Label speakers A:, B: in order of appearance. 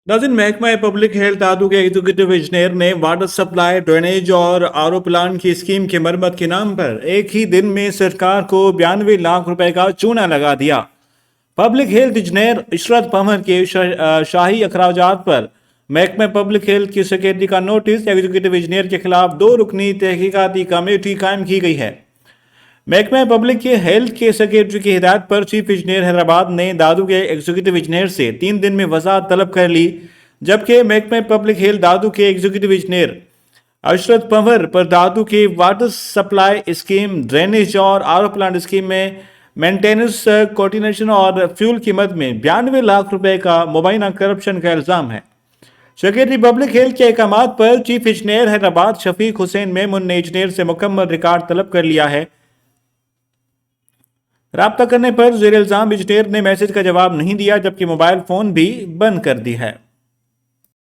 A: नाज़रीन, महकमा public health दादू के एग्जीक्यूटिव इंजीनियर ने वाटर सप्लाई, ड्रेनेज और आरओ प्लांट की स्कीम की मरम्मत के नाम पर एक ही दिन में सरकार को 92 लाख रुपए का चूना लगा दिया। Public health engineer Ishrat Panwar के शाही अखराजात पर महकमा पब्लिक हेल्थ की सेक्रेटरी का नोटिस एग्जीक्यूटिव इंजीनियर के खिलाफ 2 रुकनी तहकीकाती कमेटी कायम की गई है। महकमा पब्लिक के हेल्थ के सेक्रेटरी की हिदायत पर चीफ इंजीनियर हैदराबाद ने दादू के एग्जीक्यूटिव इंजीनियर से 3 दिन में वजाहत तलब कर ली, जबकि महकमा पब्लिक हेल्थ दादू के एग्जीक्यूटिव इंजीनियर इशरत पंवर पर दादू की वाटर सप्लाई स्कीम, ड्रेनेज और आरओ प्लांट स्कीम में मेंटेनेंस, कोऑर्डिनेशन और फ्यूल की मद में 92 लाख रुपए का मुबैना करप्शन का इल्जाम है। सेक्रेटरी पब्लिक हेल्थ के अहकाम पर चीफ इंजीनियर हैदराबाद शफीक हुसैन मेमन ने इंजीनियर से मुकम्मल रिकॉर्ड तलब कर लिया है। राब्ता करने पर ज़ेर इल्ज़ाम इंजीनियर ने मैसेज का जवाब नहीं दिया, जबकि मोबाइल फ़ोन भी बंद कर दी है।